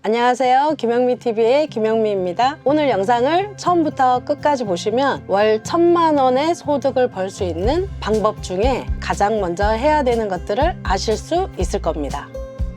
안녕하세요. 김영미TV의 김영미입니다. 오늘 영상을 처음부터 끝까지 보시면 월 1,000만 원의 소득을 벌 수 있는 방법 중에 가장 먼저 해야 되는 것들을 아실 수 있을 겁니다.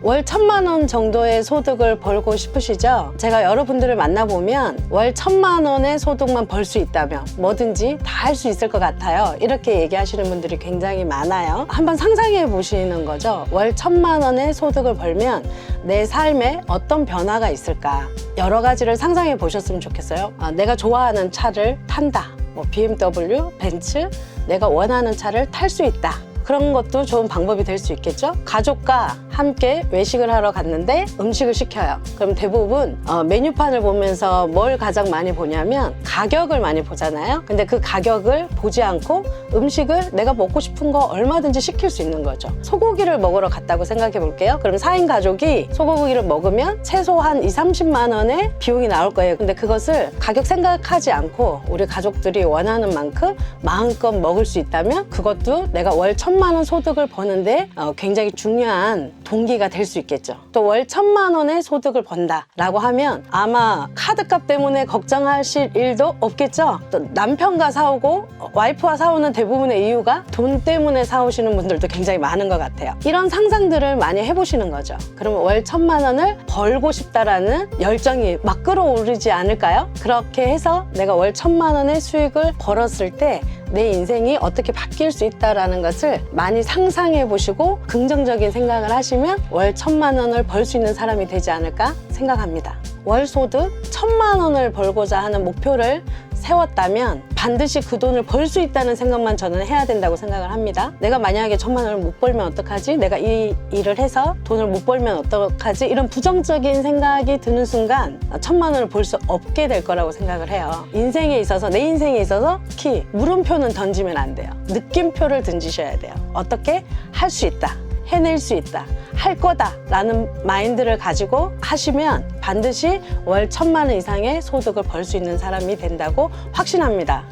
월 1,000만 원 정도의 소득을 벌고 싶으시죠? 제가 여러분들을 만나보면 월 1,000만 원의 소득만 벌 수 있다면 뭐든지 다 할 수 있을 것 같아요. 이렇게 얘기하시는 분들이 굉장히 많아요. 한번 상상해 보시는 거죠. 월 1,000만 원의 소득을 벌면 내 삶에 어떤 변화가 있을까? 여러 가지를 상상해 보셨으면 좋겠어요. 내가 좋아하는 차를 탄다. BMW, 벤츠, 내가 원하는 차를 탈 수 있다. 그런 것도 좋은 방법이 될 수 있겠죠. 가족과 함께 외식을 하러 갔는데 음식을 시켜요. 그럼 대부분 메뉴판을 보면서 뭘 가장 많이 보냐면 가격을 많이 보잖아요. 근데 그 가격을 보지 않고 음식을 내가 먹고 싶은 거 얼마든지 시킬 수 있는 거죠. 소고기를 먹으러 갔다고 생각해 볼게요. 그럼 4인 가족이 소고기를 먹으면 최소한 20-30만 원의 비용이 나올 거예요. 근데 그것을 가격 생각하지 않고 우리 가족들이 원하는 만큼 마음껏 먹을 수 있다면 그것도 내가 월 1,000만 원 소득을 버는데 굉장히 중요한 동기가 될 수 있겠죠. 또 월 1,000만 원의 소득을 번다라고 하면 아마 카드값 때문에 걱정하실 일도 없겠죠. 또 남편과 싸우고 와이프와 싸우는 대부분의 이유가 돈 때문에 싸우시는 분들도 굉장히 많은 것 같아요. 이런 상상들을 많이 해보시는 거죠. 그러면 월 1,000만 원을 벌고 싶다라는 열정이 막 끌어오르지 않을까요? 그렇게 해서 내가 월 1,000만 원의 수익을 벌었을 때 내 인생이 어떻게 바뀔 수 있다는 것을 많이 상상해 보시고 긍정적인 생각을 하시면 월 1,000만 원을 벌 수 있는 사람이 되지 않을까 생각합니다. 월 소득 1,000만 원을 벌고자 하는 목표를 세웠다면 반드시 그 돈을 벌 수 있다는 생각만 저는 해야 된다고 생각을 합니다. 내가 만약에 1,000만 원을 못 벌면 어떡하지? 내가 이 일을 해서 돈을 못 벌면 어떡하지? 이런 부정적인 생각이 드는 순간 1,000만 원을 벌 수 없게 될 거라고 생각을 해요. 인생에 있어서, 내 인생에 있어서 특히 물음표는 던지면 안 돼요. 느낌표를 던지셔야 돼요. 어떻게? 할 수 있다. 해낼 수 있다. 할 거다 라는 마인드를 가지고 하시면 반드시 월 1,000만 원 이상의 소득을 벌 수 있는 사람이 된다고 확신합니다.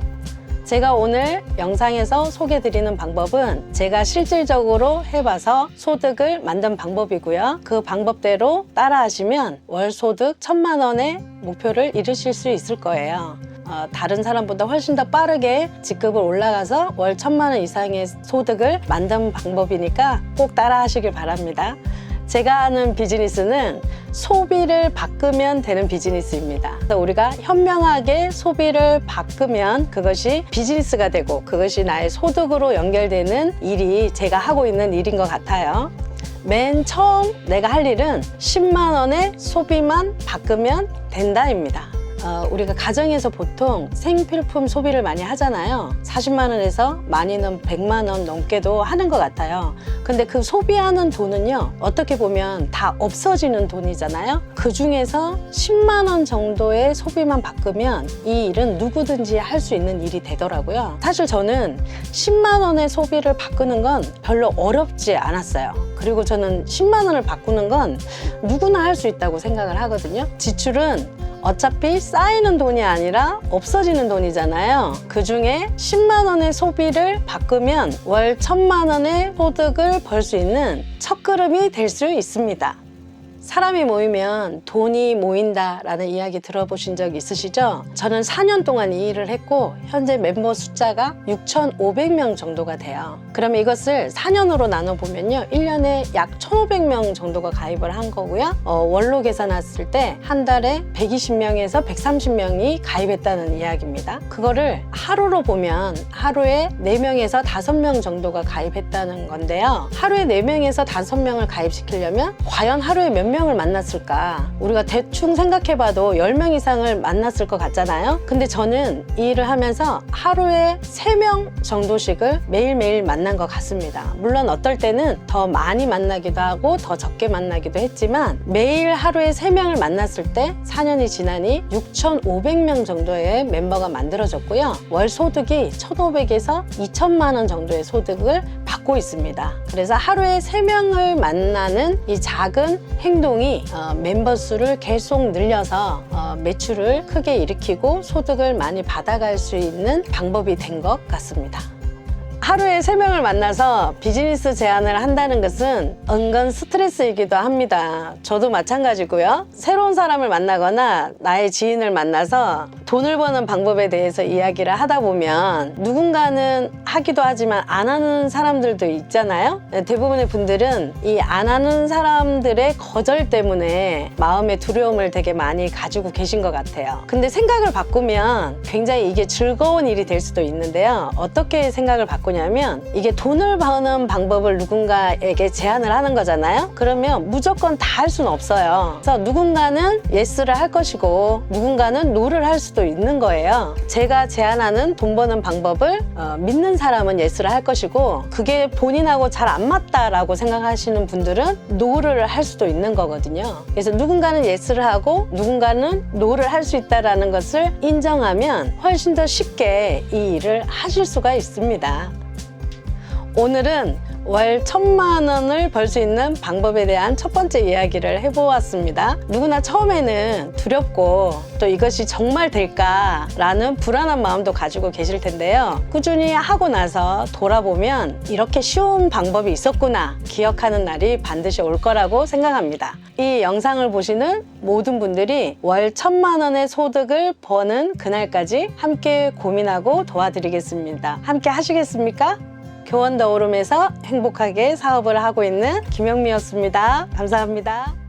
제가 오늘 영상에서 소개해드리는 방법은 제가 실질적으로 해봐서 소득을 만든 방법이고요. 그 방법대로 따라하시면 월 소득 1,000만 원의 목표를 이루실 수 있을 거예요. 다른 사람보다 훨씬 더 빠르게 직급을 올라가서 월 1,000만 원 이상의 소득을 만든 방법이니까 꼭 따라 하시길 바랍니다. 제가 하는 비즈니스는 소비를 바꾸면 되는 비즈니스입니다. 우리가 현명하게 소비를 바꾸면 그것이 비즈니스가 되고 그것이 나의 소득으로 연결되는 일이 제가 하고 있는 일인 것 같아요. 맨 처음 내가 할 일은 10만 원의 소비만 바꾸면 된다입니다. 우리가 가정에서 보통 생필품 소비를 많이 하잖아요. 40만 원에서 많이는 100만 원 넘게도 하는 것 같아요. 근데 그 소비하는 돈은요, 어떻게 보면 다 없어지는 돈이잖아요. 그 중에서 10만 원 정도의 소비만 바꾸면 이 일은 누구든지 할 수 있는 일이 되더라고요. 사실 저는 10만 원의 소비를 바꾸는 건 별로 어렵지 않았어요. 그리고 저는 10만 원을 바꾸는 건 누구나 할 수 있다고 생각을 하거든요. 지출은 어차피 쌓이는 돈이 아니라 없어지는 돈이잖아요. 그 중에 10만 원의 소비를 바꾸면 월 1,000만 원의 소득을 벌 수 있는 첫걸음이 될 수 있습니다. 사람이 모이면 돈이 모인다라는 이야기 들어보신 적 있으시죠? 저는 4년 동안 이 일을 했고 현재 멤버 숫자가 6,500명 정도가 돼요. 그러면 이것을 4년으로 나눠보면요, 1년에 약 1,500명 정도가 가입을 한 거고요. 월로 계산했을 때 한 달에 120명에서 130명이 가입했다는 이야기입니다. 그거를 하루로 보면 하루에 4명에서 5명 정도가 가입했다는 건데요. 하루에 4명에서 5명을 가입시키려면 과연 하루에 몇 명을 만났을까? 우리가 대충 생각해봐도 10명 이상을 만났을 것 같잖아요. 근데 저는 이 일을 하면서 하루에 3명 정도씩을 매일매일 만난 것 같습니다. 물론 어떨 때는 더 많이 만나기도 하고 더 적게 만나기도 했지만 매일 하루에 3명을 만났을 때 4년이 지나니 6,500명 정도의 멤버가 만들어졌고요. 월 소득이 1,500에서 2,000만 원 정도의 소득을 받고 있습니다. 그래서 하루에 3명을 만나는 이 작은 행동이 멤버 수를 계속 늘려서 매출을 크게 일으키고 소득을 많이 받아갈 수 있는 방법이 된 것 같습니다. 하루에 3명을 만나서 비즈니스 제안을 한다는 것은 은근 스트레스이기도 합니다. 저도 마찬가지고요. 새로운 사람을 만나거나 나의 지인을 만나서 돈을 버는 방법에 대해서 이야기를 하다 보면 누군가는 하기도 하지만 안 하는 사람들도 있잖아요. 대부분의 분들은 이 안 하는 사람들의 거절 때문에 마음의 두려움을 되게 많이 가지고 계신 것 같아요. 근데 생각을 바꾸면 굉장히 이게 즐거운 일이 될 수도 있는데요. 어떻게 생각을 바꾸냐면 이게 돈을 버는 방법을 누군가에게 제안을 하는 거잖아요. 그러면 무조건 다 할 수는 없어요. 그래서 누군가는 예스를 할 것이고 누군가는 노를 할 수도 있는 거예요. 제가 제안하는 돈 버는 방법을 믿는 사람은 예스를 할 것이고 그게 본인하고 잘 안 맞다라고 생각하시는 분들은 노를 할 수도 있는 거거든요. 그래서 누군가는 예스를 하고 누군가는 노를 할 수 있다는 것을 인정하면 훨씬 더 쉽게 이 일을 하실 수가 있습니다. 오늘은 월 1,000만 원을 벌 수 있는 방법에 대한 첫 번째 이야기를 해보았습니다. 누구나 처음에는 두렵고 또 이것이 정말 될까라는 불안한 마음도 가지고 계실 텐데요. 꾸준히 하고 나서 돌아보면 이렇게 쉬운 방법이 있었구나 기억하는 날이 반드시 올 거라고 생각합니다. 이 영상을 보시는 모든 분들이 월 1,000만 원의 소득을 버는 그날까지 함께 고민하고 도와드리겠습니다. 함께 하시겠습니까? 교원 더 오름에서 행복하게 사업을 하고 있는 김영미였습니다. 감사합니다.